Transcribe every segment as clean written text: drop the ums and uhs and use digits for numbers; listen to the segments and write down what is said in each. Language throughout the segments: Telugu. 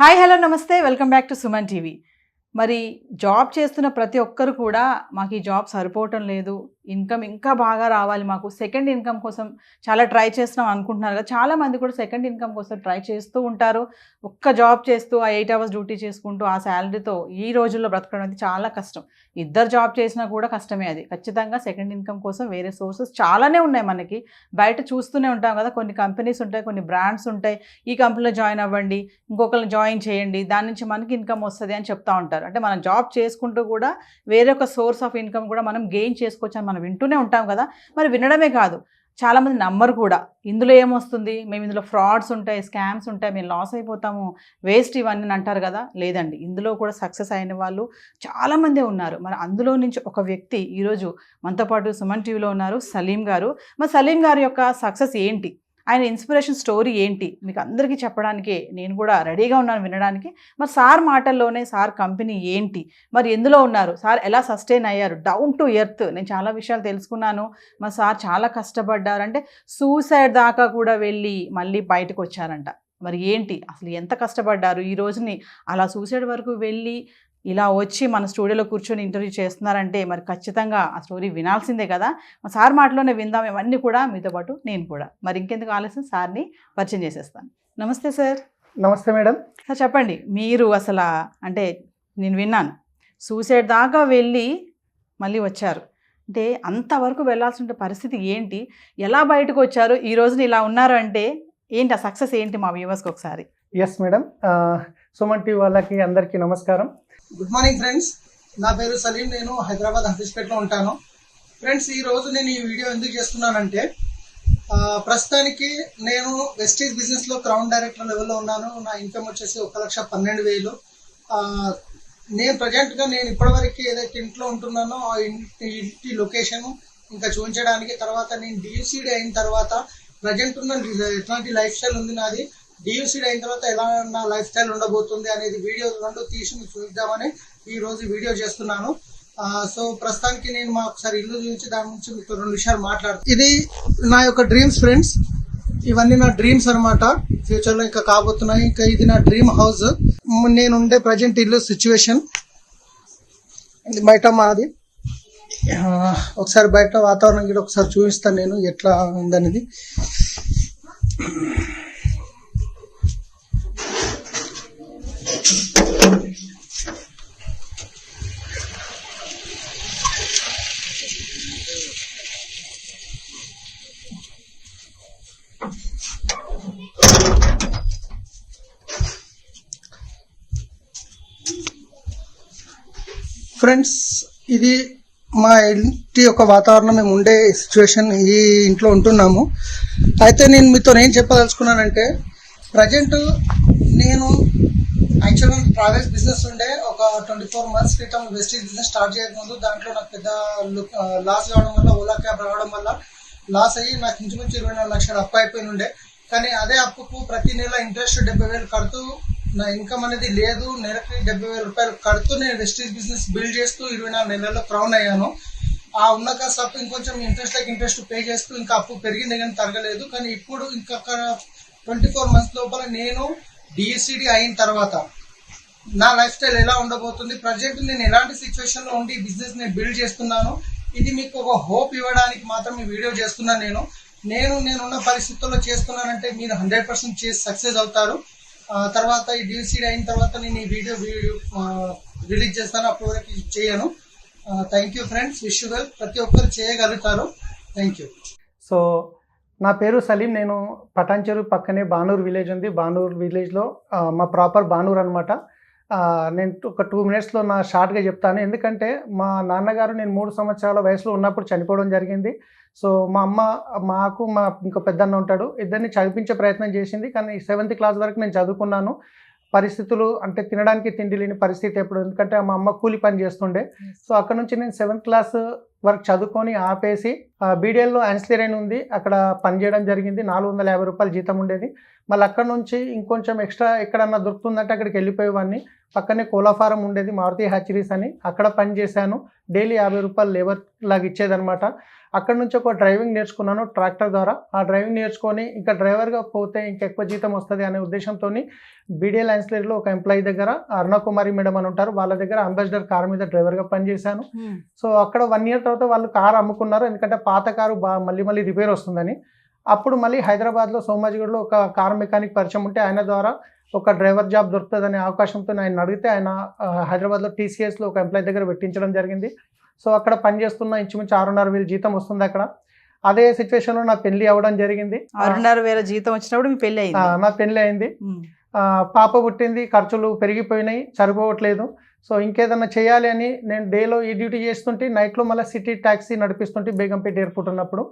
హాయ్ హలో నమస్తే welcome back to Suman TV. మరి జాబ్ చేస్తున్న ప్రతి ఒక్కరు కూడా మాకు ఈ జాబ్ సరిపోవటం లేదు, ఇన్కమ్ ఇంకా బాగా రావాలి, మాకు సెకండ్ ఇన్కమ్ కోసం చాలా ట్రై చేస్తున్నాం అనుకుంటున్నారు కదా. చాలామంది కూడా సెకండ్ ఇన్కమ్ కోసం ట్రై చేస్తూ ఉంటారు. ఒక్క జాబ్ చేస్తూ ఆ 8 అవర్స్ డ్యూటీ చేసుకుంటూ ఆ శాలరీతో ఈ రోజుల్లో బ్రతకడం అనేది చాలా కష్టం. ఇద్దరు జాబ్ చేసినా కూడా కష్టమే. అది ఖచ్చితంగా సెకండ్ ఇన్కమ్ కోసం వేరే సోర్సెస్ చాలానే ఉన్నాయి. మనకి బయట చూస్తూనే ఉంటాం కదా, కొన్ని కంపెనీస్ ఉంటాయి, కొన్ని బ్రాండ్స్ ఉంటాయి. ఈ కంపెనీలో జాయిన్ అవ్వండి, ఇంకొకరిని జాయిన్ చేయండి, దాని నుంచి మనకి ఇన్కమ్ వస్తుంది అని చెప్తా ఉంటారు. అంటే మనం జాబ్ చేసుకుంటూ కూడా వేరొక సోర్స్ ఆఫ్ ఇన్కమ్ కూడా మనం గెయిన్ చేసుకోవచ్చు అని మనం వింటూనే ఉంటాం కదా. మరి వినడమే కాదు, చాలామంది నమ్మరు కూడా. ఇందులో ఏమొస్తుంది, మేము ఇందులో ఫ్రాడ్స్ ఉంటాయి, స్కామ్స్ ఉంటాయి, మేము లాస్ అయిపోతాము, వేస్ట్ ఇవన్నీ అంటారు కదా. లేదండి, ఇందులో కూడా సక్సెస్ అయిన వాళ్ళు చాలామందే ఉన్నారు. మరి అందులో నుంచి ఒక వ్యక్తి ఈరోజు మనతో పాటు సుమన్ టీవీలో ఉన్నారు, సలీం గారు. మరి సలీం గారి యొక్క సక్సెస్ ఏంటి, ఆయన ఇన్స్పిరేషన్ స్టోరీ ఏంటి, మీకు అందరికీ చెప్పడానికే నేను కూడా రెడీగా ఉన్నాను వినడానికి. మరి సార్ మాటల్లోనే సార్ కంపెనీ ఏంటి, మరి ఎందులో ఉన్నారు, సార్ ఎలా సస్టైన్ అయ్యారు, డౌన్ టు ఎర్త్, నేను చాలా విషయాలు తెలుసుకున్నాను. మరి సార్ చాలా కష్టపడ్డారు, అంటే సూసైడ్ దాకా కూడా వెళ్ళి మళ్ళీ బయటకు వచ్చారంట. మరి ఏంటి అసలు ఎంత కష్టపడ్డారు, ఈ రోజుని అలా సూసైడ్ వరకు వెళ్ళి ఇలా వచ్చి మన స్టూడియోలో కూర్చొని ఇంటర్వ్యూ చేస్తున్నారంటే మరి ఖచ్చితంగా ఆ స్టోరీ వినాల్సిందే కదా. సార్ మాటలోనే విందాం ఇవన్నీ కూడా, మీతో పాటు నేను కూడా. మరి ఇంకెందుకు ఆలస్యం, సార్ని పరిచయం చేసేస్తాను. నమస్తే సార్. నమస్తే మేడం. సార్ చెప్పండి, మీరు అసలు అంటే నేను విన్నాను సూసైడ్ దాకా వెళ్ళి మళ్ళీ వచ్చారు, అంటే అంతవరకు వెళ్ళాల్సిన పరిస్థితి ఏంటి, ఎలా బయటకు వచ్చారు, ఈ రోజున ఇలా ఉన్నారు అంటే ఏంటి, ఆ సక్సెస్ ఏంటి మా వ్యూవర్స్కి ఒకసారి. ఎస్ మేడం, సుమన్ టీవీ వాళ్ళకి అందరికీ నమస్కారం. గుడ్ మార్నింగ్ ఫ్రెండ్స్, నా పేరు సలీం, నేను హైదరాబాద్ హఫీజ్పేటలో ఉంటాను. ఫ్రెండ్స్, ఈ రోజు నేను ఈ వీడియో ఎందుకు చేస్తున్నానంటే, ప్రస్తుతానికి నేను వెస్టీజ్ బిజినెస్లో క్రౌన్ డైరెక్టర్ లెవెల్లో ఉన్నాను. నా ఇన్కమ్ వచ్చేసి 1,12,000. నేను ప్రజెంట్గా నేను ఇప్పటివరకు ఏదైతే ఇంట్లో ఉంటున్నానో ఆ ఇంటి లొకేషన్ ఇంకా చూపించడానికి, తర్వాత నేను డియూసీడీ అయిన తర్వాత ప్రజెంట్ ఉన్న ఎట్లాంటి లైఫ్ స్టైల్ ఉంది నాది, డియూసీడీ అయిన తర్వాత ఎలా నా లైఫ్ స్టైల్ ఉండబోతుంది అనేది వీడియో రెండు తీసి మీకు చూద్దామని ఈ రోజు వీడియో చేస్తున్నాను. సో ప్రస్తుతానికి నేను మా ఒకసారి ఇల్లు చూపించి దాని నుంచి మీకు 2 విషయాలు మాట్లాడుతాను. ఇది నా యొక్క డ్రీమ్స్ ఫ్రెండ్స్, ఇవన్నీ నా డ్రీమ్స్ అనమాట, ఫ్యూచర్ లో ఇంకా కాబోతున్నాయి. ఇంకా ఇది నా డ్రీమ్ హౌస్, నేను ఉండే ప్రజెంట్ ఇల్లు సిచ్యువేషన్. ఇది బయట మాది, ఒకసారి బయట వాతావరణం కూడా ఒకసారి చూపిస్తాను నేను ఎట్లా ఉందనేది. ఫ్రెండ్స్, ఇది మా ఇంటి యొక్క వాతావరణం, మేము ఉండే సిచ్యువేషన్, ఈ ఇంట్లో ఉంటున్నాము. అయితే నేను మీతో ఏం చెప్పదలుచుకున్నానంటే, ప్రజెంట్ నేను యాక్చువల్గా ట్రావెల్స్ బిజినెస్ ఉండే ఒక 24 months క్రితం వెస్టీజ్ బిజినెస్ స్టార్ట్ చేయకముందు దాంట్లో నాకు పెద్ద లాస్ కావడం వల్ల, ఓలా క్యాబ్ రావడం వల్ల లాస్ అయ్యి నాకు ఇంచుమించు 24 లక్షలు అప్పు అయిపోయి ఉండే. కానీ అదే అప్పుకు ప్రతి నెల ఇంట్రెస్ట్ 70,000 కడుతూ, నా ఇన్కమ్ అనేది లేదు, నెలకి 70,000 రూపాయలు కడుతూ నేను వెస్టీజ్ బిజినెస్ బిల్డ్ చేస్తూ 24 నెలల్లో క్రౌన్ అయ్యాను. ఆ ఉన్న కాస్త అప్పు ఇంకొంచెం ఇంట్రెస్ట్ పే చేస్తూ ఇంకా అప్పు పెరిగింది కానీ తరగలేదు. కానీ ఇప్పుడు ఇంకొక 24 months లోపల నేను డిఎస్సిడి అయిన తర్వాత నా లైఫ్ స్టైల్ ఎలా ఉండబోతుంది, ప్రజెంట్ నేను ఎలాంటి సిచ్యువేషన్ లో ఉండి బిజినెస్ నేను బిల్డ్ చేస్తున్నాను, ఇది మీకు ఒక హోప్ ఇవ్వడానికి మాత్రం ఈ వీడియో చేస్తున్నాను. నేనున్న పరిస్థితుల్లో చేస్తున్నానంటే మీరు 100% చేసి సక్సెస్ అవుతారు. తర్వాత ఈ డిఎస్సిడి అయిన తర్వాత నేను ఈ వీడియో రిలీజ్ చేస్తాను, అప్పటి వరకు చేయను. Thank you friends, wish you well. ప్రతి ఒక్కరు చేయగలుగుతారు. Thank you. సో నా పేరు సలీం, నేను పటాన్చెరు పక్కనే బానూర్ విలేజ్ ఉంది. బానూర్ విలేజ్లో మా ప్రాపర్ బానూర్ అనమాట. నేను ఒక 2 minutesలో నా షార్ట్గా చెప్తాను, ఎందుకంటే మా నాన్నగారు నేను 3 సంవత్సరాల వయసులో ఉన్నప్పుడు చనిపోవడం జరిగింది. సో మా అమ్మ మా ఇంకో పెద్దన్న ఉంటాడు, ఇద్దరిని చదివించే ప్రయత్నం చేసింది. కానీ 7th class వరకు నేను చదువుకున్నాను. పరిస్థితులు అంటే తినడానికి తిండి లేని పరిస్థితి ఎప్పుడు, ఎందుకంటే మా అమ్మ కూలి పని చేస్తుండే. సో అక్కడ నుంచి నేను 7th class వరకు చదువుకొని ఆపేసి బీడిఎల్లో యాన్సిలరీ అని ఉంది, అక్కడ పనిచేయడం జరిగింది. 450 రూపాయలు జీతం ఉండేది. మళ్ళీ అక్కడ నుంచి ఇంకొంచెం ఎక్స్ట్రా ఎక్కడన్నా దొరుకుతుందంటే అక్కడికి వెళ్ళిపోయేవాడిని. పక్కనే కోలా ఫారం ఉండేది, మారుతి హ్యాచరీస్ అని, అక్కడ పని చేశాను. డైలీ 50 రూపాయలు లేబర్ లాగా ఇచ్చేదనమాట. అక్కడ నుంచి ఒక డ్రైవింగ్ నేర్చుకున్నాను ట్రాక్టర్ ద్వారా. ఆ డ్రైవింగ్ నేర్చుకొని ఇంకా డ్రైవర్గా పోతే ఇంకా ఎక్కువ జీతం వస్తుంది అనే ఉద్దేశంతో బీడీఎల్ లైన్స్లరీలో ఒక ఎంప్లాయీ దగ్గర అరుణకుమారి మేడం అని ఉంటారు, వాళ్ళ దగ్గర అంబాసిడర్ కార్ మీద డ్రైవర్గా పనిచేశాను. సో అక్కడ 1 year తర్వాత వాళ్ళు కారు అమ్ముకున్నారు, ఎందుకంటే పాత కారు మళ్ళీ రిపేర్ వస్తుందని. అప్పుడు మళ్ళీ హైదరాబాద్లో సోమాజిగూడలో ఒక కార్ మెకానిక్ పరిచయం ఉంటే ఆయన ద్వారా ఒక డ్రైవర్ జాబ్ దొరుకుతుందనే అవకాశంతో ఆయన అడిగితే ఆయన హైదరాబాద్లో టీసీఎస్లో ఒక ఎంప్లాయీ దగ్గర పెట్టించడం జరిగింది. సో అక్కడ పనిచేస్తున్న ఇంచుమించు 6,500 జీతం వస్తుంది అక్కడ. అదే సిచ్యువేషన్లో నా పెళ్లి అవ్వడం జరిగింది. 6,500 జీతం వచ్చినప్పుడు మీ పెళ్లి అయింది? నా పెళ్లి అయింది, పాప పుట్టింది, ఖర్చులు పెరిగిపోయినాయి, సరిపోవట్లేదు. సో ఇంకేదన్నా చేయాలి అని నేను డేలో ఈ డ్యూటీ చేస్తుంటే, నైట్లో మళ్ళీ సిటీ ట్యాక్సీ నడిపిస్తుంటే బేగంపేట ఎయిర్పోర్ట్ ఉన్నప్పుడు.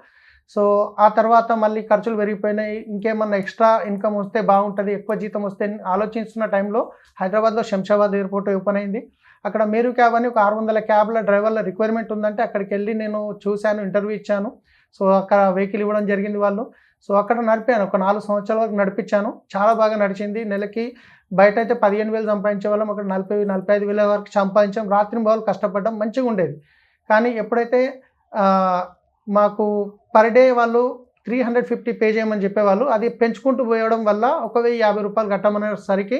సో ఆ తర్వాత మళ్ళీ ఖర్చులు పెరిగిపోయినాయి, ఇంకేమన్నా ఎక్స్ట్రా ఇన్కమ్ వస్తే బాగుంటుంది, ఎక్కువ జీతం వస్తే ఆలోచిస్తున్న టైంలో హైదరాబాద్లో శంషాబాద్ ఎయిర్పోర్ట్ ఓపెన్ అయింది. అక్కడ మేరు క్యాబ్ అని ఒక 600 క్యాబ్ల డ్రైవర్ల రిక్వైర్మెంట్ ఉందంటే అక్కడికి వెళ్ళి నేను చూశాను, ఇంటర్వ్యూ ఇచ్చాను. సో అక్కడ వెహికల్ ఇవ్వడం జరిగింది వాళ్ళు. సో అక్కడ నడిపాను, ఒక 4 సంవత్సరాల వరకు నడిపించాను, చాలా బాగా నడిచింది. నెలకి బయట అయితే 15,000 సంపాదించే వాళ్ళం, అక్కడ 40,000-45,000 వరకు సంపాదించాం. రాత్రి బావులు కష్టపడ్డాం, మంచిగా ఉండేది. కానీ ఎప్పుడైతే మాకు పర్ డే వాళ్ళు 350 పే చేయమని చెప్పేవాళ్ళు, అది పెంచుకుంటూ పోయడం వల్ల 1,050 రూపాయలు కట్టమనేసరికి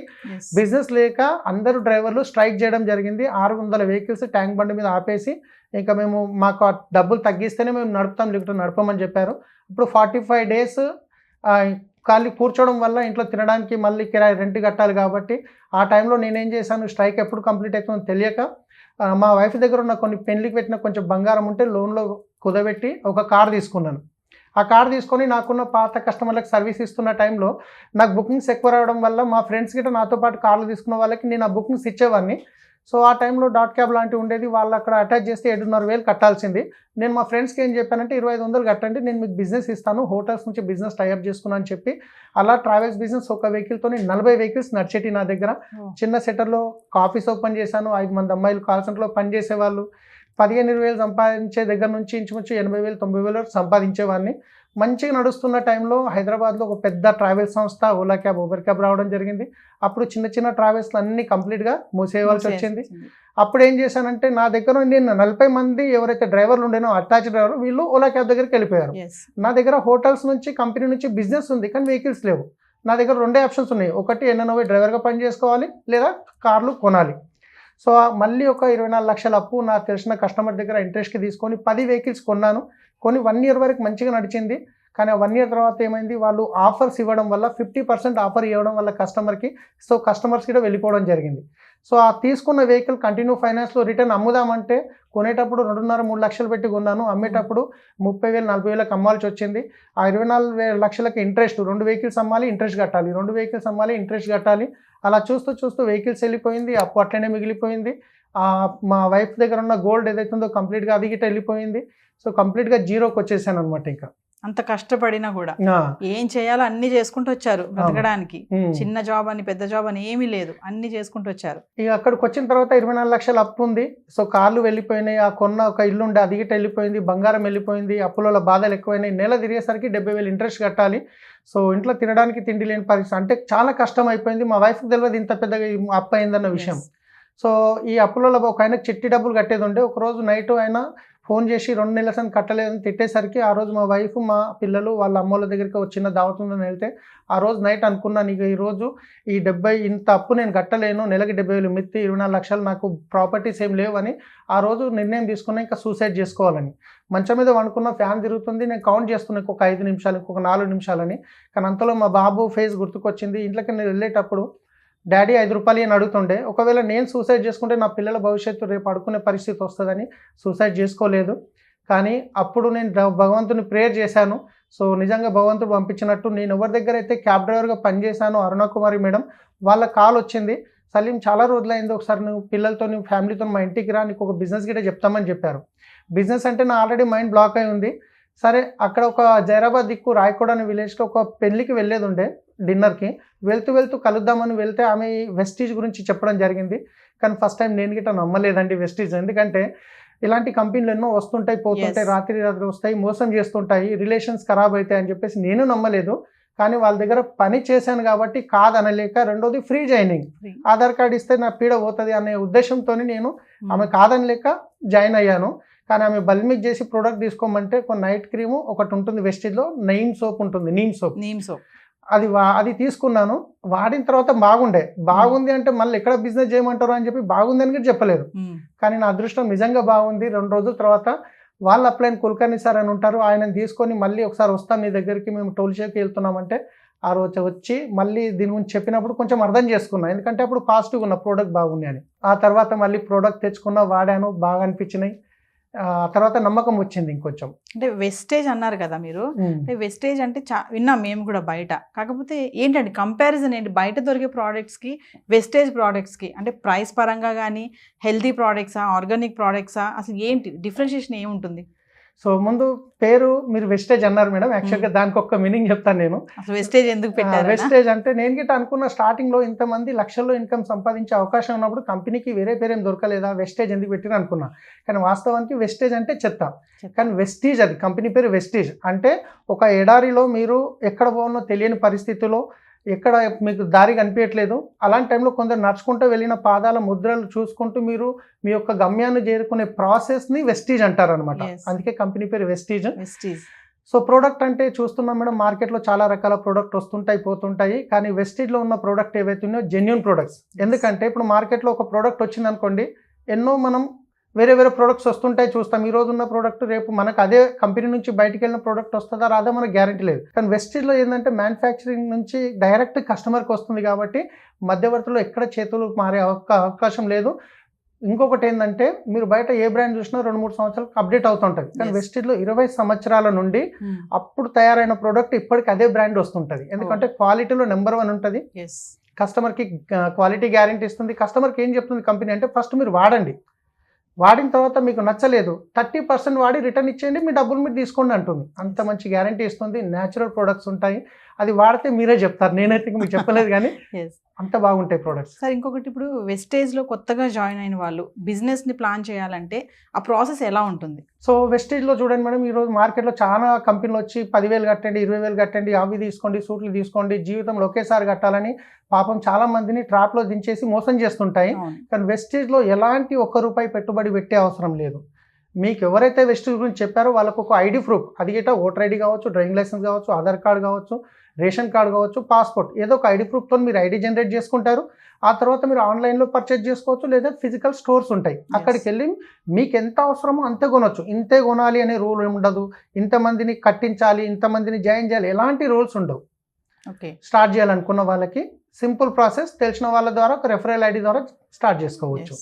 బిజినెస్ లేక అందరూ డ్రైవర్లు స్ట్రైక్ చేయడం జరిగింది. 600 వెహికల్స్ ట్యాంక్ బండి మీద ఆపేసి ఇంకా మాకు ఆ డబ్బులు తగ్గిస్తేనే మేము నడుపుతాం, లేకపోతే నడపమని చెప్పారు. ఇప్పుడు 45 days ఖాళీ కూర్చోవడం వల్ల ఇంట్లో తినడానికి మళ్ళీ కిరాయి రెంట్ కట్టాలి కాబట్టి ఆ టైంలో నేనేం చేశాను, స్ట్రైక్ ఎప్పుడు కంప్లీట్ అవుతుందో తెలియక మా వైఫ్ దగ్గర ఉన్న కొన్ని పెళ్లికి పెట్టిన కొంచెం బంగారం ఉంటే లోన్లో కుదబెట్టి ఒక కార్ తీసుకున్నాను. ఆ కార్ తీసుకొని నాకున్న పాత కస్టమర్లకు సర్వీస్ ఇస్తున్న టైంలో నాకు బుకింగ్స్ ఎక్కువ రావడం వల్ల మా ఫ్రెండ్స్ గిట్ట నాతో పాటు కార్లు తీసుకున్న వాళ్ళకి నేను ఆ బుకింగ్స్ ఇచ్చేవాడిని. సో ఆ టైంలో డాట్ క్యాబ్ లాంటివి ఉండేది, వాళ్ళు అక్కడ అటాచ్ చేస్తే 7,500 కట్టాల్సింది. నేను మా ఫ్రెండ్స్కి ఏం చెప్పానంటే 2,500 కట్టండి, నేను మీకు బిజినెస్ ఇస్తాను, హోటల్స్ నుంచి బిజినెస్ టైఅప్ చేసుకున్నాను అని చెప్పి అలా ట్రావెల్స్ బిజినెస్ ఒక వెహికల్తో 40 వెహికల్స్ నడిచేటి నా దగ్గర. చిన్న సెటర్లో ఆఫీస్ ఓపెన్ చేశాను, 5 మంది అమ్మాయిలు కాల్ సెంటర్లో పనిచేసేవాళ్ళు. 15,000-20,000 సంపాదించే దగ్గర నుంచి ఇంచుమించు 80,000-90,000 వరకు సంపాదించేవాడిని. మంచిగా నడుస్తున్న టైంలో హైదరాబాద్లో ఒక పెద్ద ట్రావెల్ సంస్థ ఓలా క్యాబ్, ఊబర్ క్యాబ్ రావడం జరిగింది. అప్పుడు చిన్న చిన్న ట్రావెల్స్లు అన్నీ కంప్లీట్గా మూసేయవలసి వచ్చింది. అప్పుడు ఏం చేశానంటే నా దగ్గర నేను 40 మంది ఎవరైతే డ్రైవర్లు ఉండేనో అటాచ్ డ్రైవర్, వీళ్ళు ఓలా క్యాబ్ దగ్గరికి వెళ్ళిపోయారు. నా దగ్గర హోటల్స్ నుంచి కంపెనీ నుంచి బిజినెస్ ఉంది కానీ వెహికల్స్ లేవు. నా దగ్గర 2 ఆప్షన్స్ ఉన్నాయి, ఒకటి ఎన్ఎన్ఓ డ్రైవర్గా పని చేసుకోవాలి, లేదా కార్లు కొనాలి. సో మళ్ళీ ఒక 24 లక్షల అప్పు నాకు తెలిసిన కస్టమర్ దగ్గర ఇంట్రెస్ట్కి తీసుకొని 10 వెహికల్స్ కొన్నాను. కొన్ని 1 year వరకు మంచిగా నడిచింది. కానీ 1 year తర్వాత ఏమైంది, వాళ్ళు ఆఫర్స్ ఇవ్వడం వల్ల 50% ఆఫర్ ఇవ్వడం వల్ల కస్టమర్కి, సో కస్టమర్స్ కూడా వెళ్ళిపోవడం జరిగింది. సో ఆ తీసుకున్న వెహికల్ కంటిన్యూ ఫైనాన్స్లో రిటర్న్ అమ్ముదామంటే కొనేటప్పుడు 2.5-3 లక్షలు పెట్టి కొన్నాను, అమ్మేటప్పుడు 30,000-40,000 అమ్మాల్సి వచ్చింది. ఆ 24 లక్షలకి ఇంట్రెస్ట్, 2 వెహికల్స్ అమ్మాలి, ఇంట్రెస్ట్ కట్టాలి, 2 వెహికల్స్ అమ్మాలి, ఇంట్రెస్ట్ కట్టాలి. అలా చూస్తూ చూస్తూ వెహికల్స్ వెళ్ళిపోయింది, అప్పు అట్లనే మిగిలిపోయింది. మా వైఫ్ దగ్గర ఉన్న గోల్డ్ ఏదైతే ఉందో కంప్లీట్గా అది గిట్ట వెళ్ళిపోయింది. సో కంప్లీట్గా జీరోకి వచ్చేసాను అనమాట. ఇంకా అంత కష్టపడినా కూడా ఏం చేయాలో అన్ని చేసుకుంటూ వచ్చారు బ్రతకడానికి. చిన్న జాబ్ అని పెద్ద జాబ్ అని ఏమీ లేదు, అన్ని చేసుకుంటూ వచ్చారు. ఇక అక్కడికి వచ్చిన తర్వాత 24 లక్షలు అప్పు ఉంది. సో కార్లు వెళ్ళిపోయినాయి, ఆ కొన్న ఒక ఇల్లు ఉండే అది గిట్ట వెళ్ళిపోయింది, బంగారం వెళ్ళిపోయింది, అప్పుల బాధలు ఎక్కువైనాయి. నెల తిరిగేసరికి 70,000 ఇంట్రెస్ట్ కట్టాలి. సో ఇంట్లో తినడానికి తిండి లేని పరిస్థితి, అంటే చాలా కష్టం అయిపోయింది. మా వైఫ్కి తెలియదు ఇంత పెద్దగా అప్పు అయిందన్న విషయం. సో ఈ అప్పులలో ఒక ఆయన చిట్టి డబ్బులు కట్టేది ఉండే. ఒకరోజు నైట్ ఆయన ఫోన్ చేసి 2 నెలల సంది కట్టలేదని తిట్టేసరికి ఆ రోజు మా వైఫ్, మా పిల్లలు వాళ్ళ అమ్మోళ్ళ దగ్గరికి వచ్చిన దావతుందని వెళ్తే ఆ రోజు నైట్ అనుకున్నాను, ఇక ఈరోజు ఈ 70 ఇంత అప్పు నేను కట్టలేను, నెలకి 70,000 మిత్తి, 24 లక్షలు, నాకు ప్రాపర్టీస్ ఏం లేవని ఆ రోజు నిర్ణయం తీసుకున్నా ఇంకా సూసైడ్ చేసుకోవాలని. మంచం మీద వండుకున్న, ఫ్యాన్ తిరుగుతుంది, నేను కౌంట్ చేస్తున్నాను ఇంకొక 5 నిమిషాలు, ఇంకొక 4 నిమిషాలని. కానీ అంతలో మా బాబు ఫేస్ గుర్తుకొచ్చింది. ఇంట్లోకి నేను వెళ్ళేటప్పుడు డాడీ 5 రూపాయలు అని అడుగుతుండే. ఒకవేళ నేను సూసైడ్ చేసుకుంటే నా పిల్లల భవిష్యత్తు రేపు అడుకునే పరిస్థితి వస్తుందని సూసైడ్ చేసుకోలేదు. కానీ అప్పుడు నేను భగవంతుని ప్రేయర్ చేశాను. సో నిజంగా భగవంతుడు పంపించినట్టు నేను ఎవరి దగ్గర అయితే క్యాబ్ డ్రైవర్గా పనిచేశాను, అరుణకుమారి మేడం, వాళ్ళ కాల్ వచ్చింది. సలీం చాలా రోజులైంది, ఒకసారి నువ్వు పిల్లలతో నువ్వు ఫ్యామిలీతో మా ఇంటికి రా, నీకు ఒక బిజినెస్ గిట్ట చెప్తామని చెప్పారు. బిజినెస్ అంటే నా ఆల్రెడీ మైండ్ బ్లాక్ అయి ఉంది. సరే అక్కడ ఒక జైరాబాద్ దిక్కు రాయకోడ అనే విలేజ్లో ఒక పెళ్ళికి వెళ్ళేది ఉండే, డిన్నర్కి. వెళ్తూ కలుద్దామని వెళ్తే ఆమె వెస్టీజ్ గురించి చెప్పడం జరిగింది. కానీ ఫస్ట్ టైం నేను గిట్ట నమ్మలేదండి వెస్టీజ్. ఎందుకంటే ఇలాంటి కంపెనీలు ఎన్నో వస్తుంటాయి పోతుంటాయి, రాత్రి వస్తాయి, మోసం చేస్తుంటాయి, రిలేషన్స్ ఖరాబ్ అవుతాయి అని చెప్పేసి నేను నమ్మలేదు. కానీ వాళ్ళ దగ్గర పని చేశాను కాబట్టి కాదనలేక, రెండోది free joining, Free. Aadhaar card ఇస్తే నా పీడ పోతుంది అనే ఉద్దేశంతో నేను ఆమె కాదనలేక జాయిన్ అయ్యాను. కానీ ఆమె బల్మిక్ చేసి ప్రోడక్ట్ తీసుకోమంటే కొన్ని నైట్ క్రీము ఒకటి ఉంటుంది వెస్టేజ్లో, నీమ్ సోప్ ఉంటుంది, నీమ్ సోప్ అది తీసుకున్నాను. వాడిన తర్వాత బాగుంది అంటే మళ్ళీ ఎక్కడ బిజినెస్ చేయమంటారు అని చెప్పి బాగుంది అని కూడా చెప్పలేదు. కానీ నా అదృష్టం నిజంగా బాగుంది. 2 రోజుల తర్వాత వాళ్ళ అప్లైన్ కుల్కర్ణి సార్ అని ఉంటారు, ఆయనను తీసుకొని మళ్ళీ ఒకసారి వస్తాను నీ దగ్గరికి, మేము టోల్షేకి వెళ్తున్నామంటే ఆ రోజు వచ్చి మళ్ళీ దీని గురించి చెప్పినప్పుడు కొంచెం అర్థం చేసుకున్నాను, ఎందుకంటే అప్పుడు పాజిటివ్ ఉన్న ప్రోడక్ట్ బాగుంది అని. ఆ తర్వాత మళ్ళీ ప్రోడక్ట్ తెచ్చుకున్నా, వాడాను, బాగా అనిపించినాయి. ఆ తర్వాత నమ్మకం వచ్చింది ఇంకొంచెం. అంటే వెస్టేజ్ అన్నారు కదా మీరు, అంటే వెస్టేజ్ అంటే విన్నాం మేము కూడా బయట. కాకపోతే ఏంటంటే కంపారిజన్ ఏంటి బయట దొరికే ప్రోడక్ట్స్కి వెస్టేజ్ ప్రోడక్ట్స్కి? అంటే ప్రైస్ పరంగా కానీ, హెల్తీ ప్రోడక్ట్సా, ఆర్గానిక్ ప్రోడక్ట్సా, అసలు ఏంటి డిఫరెన్షియేషన్ ఏముంటుంది? సో ముందు పేరు మీరు వెస్టేజ్ అన్నారు మేడం, యాక్చువల్గా దానికి ఒక్క మీనింగ్ చెప్తాను నేను. అసలు వెస్టేజ్ ఎందుకు పెట్టారు? వెస్టేజ్ అంటే నేను గిట్ట అనుకున్న స్టార్టింగ్ లో ఇంతమంది లక్షల్లో ఇన్కమ్ సంపాదించే అవకాశం ఉన్నప్పుడు కంపెనీకి వేరే పేరేం దొరకలేదా, వెస్టేజ్ ఎందుకు పెట్టిన అనుకున్నా. కానీ వాస్తవానికి వెస్టేజ్ అంటే చెత్త, కానీ వెస్టీజ్, అది కంపెనీ పేరు వెస్టీజ్. అంటే ఒక ఎడారిలో మీరు ఎక్కడ పోవాలో తెలియని పరిస్థితిలో, ఎక్కడ మీకు దారి కనిపించట్లేదు, అలాంటి టైంలో కొందరు నడుచుకుంటూ వెళ్ళిన పాదాల ముద్రలు చూసుకుంటూ మీరు మీ యొక్క గమ్యాన్ని చేరుకునే ప్రాసెస్ని వెస్టీజ్ అంటారు అనమాట. అందుకే కంపెనీ పేరు వెస్టీజ్. సో ప్రోడక్ట్ అంటే చూస్తున్నాం మేడం, మార్కెట్లో చాలా రకాల ప్రోడక్ట్ వస్తుంటాయి పోతుంటాయి, కానీ వెస్టీజ్లో ఉన్న ప్రోడక్ట్ ఏవైతే ఉన్నాయో జెన్యూన్ ప్రోడక్ట్స్. ఎందుకంటే ఇప్పుడు మార్కెట్లో ఒక ప్రోడక్ట్ వచ్చింది అనుకోండి, ఎన్నో మనం వేరే ప్రోడక్ట్స్ వస్తుంటాయి చూస్తాం. ఈ రోజు ఉన్న ప్రోడక్ట్ రేపు మనకు అదే కంపెనీ నుంచి బయటికి వెళ్ళిన ప్రోడక్ట్ వస్తుందా రాదా మనకు గ్యారంటీ లేదు. కానీ వెస్టీజ్లో ఏంటంటే మ్యానుఫ్యాక్చరింగ్ నుంచి డైరెక్ట్ కస్టమర్కి వస్తుంది కాబట్టి మధ్యవర్తులు ఎక్కడ చేతులు మారే అవకాశం లేదు. ఇంకొకటి ఏంటంటే మీరు బయట ఏ బ్రాండ్ చూసినా 2-3 సంవత్సరాలకు అప్డేట్ అవుతుంటుంది, కానీ వెస్టీజ్లో 20 సంవత్సరాల నుండి అప్పుడు తయారైన ప్రోడక్ట్ ఇప్పటికి అదే బ్రాండ్ వస్తుంటుంది. ఎందుకంటే క్వాలిటీలో నెంబర్ 1 ఉంటుంది, కస్టమర్కి క్వాలిటీ గ్యారంటీ ఇస్తుంది. కస్టమర్కి ఏం చెప్తుంది కంపెనీ అంటే, ఫస్ట్ మీరు వాడండి, వాడిన తర్వాత మీకు నచ్చలేదు 30% వాడి రిటర్న్ ఇచ్చేయండి, మీ డబ్బులు మీరు తీసుకోండి అంటుంది. అంత మంచి గ్యారంటీ ఇస్తుంది. న్యాచురల్ ప్రొడక్ట్స్ ఉంటాయి, అది వాడితే మీరే చెప్తారు, నేనైతే మీకు చెప్పలేదు కానీ అంత బాగుంటాయి ప్రొడక్ట్స్. సార్ ఇంకొకటి, ఇప్పుడు వెస్టేజ్లో కొత్తగా జాయిన్ అయిన వాళ్ళు బిజినెస్ని ప్లాన్ చేయాలంటే ఆ ప్రాసెస్ ఎలా ఉంటుంది? సో వెస్టేజ్లో చూడండి మేడం, ఈరోజు మార్కెట్లో చాలా కంపెనీలు వచ్చి 10,000 కట్టండి, 20,000 కట్టండి, అవి తీసుకోండి, సూట్లు తీసుకోండి, జీవితంలో ఒకేసారి కట్టాలని పాపం చాలా మందిని ట్రాప్లో దించేసి మోసం చేస్తుంటాయి. కానీ వెస్టేజ్లో ఎలాంటి ₹1 పెట్టుబడి పెట్టే అవసరం లేదు. మీకు ఎవరైతే వెస్టేజ్ గురించి చెప్పారో వాళ్ళకు ఒక ఐడి ప్రూఫ్, అది గిట్ట ఓటర్ ఐడి కావచ్చు, డ్రైవింగ్ లైసెన్స్ కావచ్చు, ఆధార్ కార్డు కావచ్చు, రేషన్ కార్డు కావచ్చు, పాస్పోర్ట్, ఏదో ఒక ఐడి ప్రూఫ్తో మీరు ఐడి జనరేట్ చేసుకుంటారు. ఆ తర్వాత మీరు ఆన్లైన్లో పర్చేజ్ చేసుకోవచ్చు, లేదా ఫిజికల్ స్టోర్స్ ఉంటాయి, అక్కడికి వెళ్ళి మీకు ఎంత అవసరమో అంతే కొనవచ్చు. ఇంతే కొనాలి అనే రూల్ ఉండదు, ఇంతమందిని కట్టించాలి, ఇంతమందిని జాయిన్ చేయాలి, ఎలాంటి రూల్స్ ఉండవు. స్టార్ట్ చేయాలనుకున్న వాళ్ళకి సింపుల్ ప్రాసెస్, తెలిసిన వాళ్ళ ద్వారా ఒక రెఫరల్ ఐడి ద్వారా స్టార్ట్ చేసుకోవచ్చు.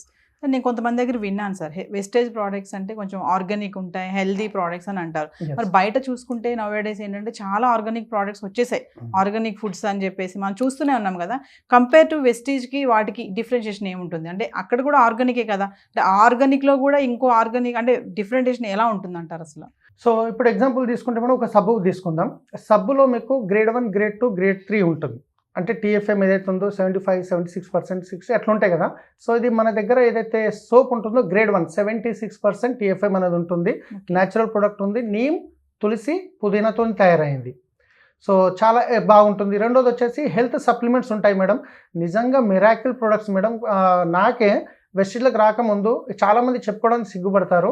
నేను కొంతమంది దగ్గర విన్నాను సార్, వెస్టేజ్ ప్రోడక్ట్స్ అంటే కొంచెం ఆర్గానిక్ ఉంటాయి, హెల్దీ ప్రోడక్ట్స్ అని అంటారు. మరి బయట చూసుకుంటే నవేడేస్ ఏంటంటే చాలా ఆర్గానిక్ ప్రోడక్ట్స్ వచ్చేసాయి, ఆర్గానిక్ ఫుడ్స్ అని చెప్పేసి మనం చూస్తూనే ఉన్నాం కదా. కంపేర్ టు వెస్టేజ్కి వాటికి డిఫరెన్షియేషన్ ఏముంటుంది? అంటే అక్కడ కూడా ఆర్గానికే కదా, అంటే ఆర్గానిక్లో కూడా ఇంకో ఆర్గానిక్ అంటే డిఫరెంటేషన్ ఎలా ఉంటుంది అంటారు అసలు? సో ఇప్పుడు ఎగ్జాంపుల్ తీసుకుంటే మనం ఒక సబ్బు తీసుకుందాం. సబ్బులో మీకు గ్రేడ్ 1, గ్రేడ్ 2, గ్రేడ్ 3 ఉంటుంది. అంటే TFM ఏదైతే ఉందో 75, 76%, 60 అట్లా ఉంటాయి కదా. సో ఇది మన దగ్గర ఏదైతే సోప్ ఉంటుందో గ్రేడ్ 1 76% TFM అనేది ఉంటుంది. న్యాచురల్ ప్రొడక్ట్ ఉంది, నీమ్, తులసి, పుదీనాతో తయారైంది. సో చాలా బాగుంటుంది. రెండోది వచ్చేసి హెల్త్ సప్లిమెంట్స్ ఉంటాయి మేడం, నిజంగా మిరాకిల్ ప్రొడక్ట్స్ మేడం. నాకే వెస్టేజ్లకు రాకముందు చాలామంది చెప్పుకోవడానికి సిగ్గుపడతారు.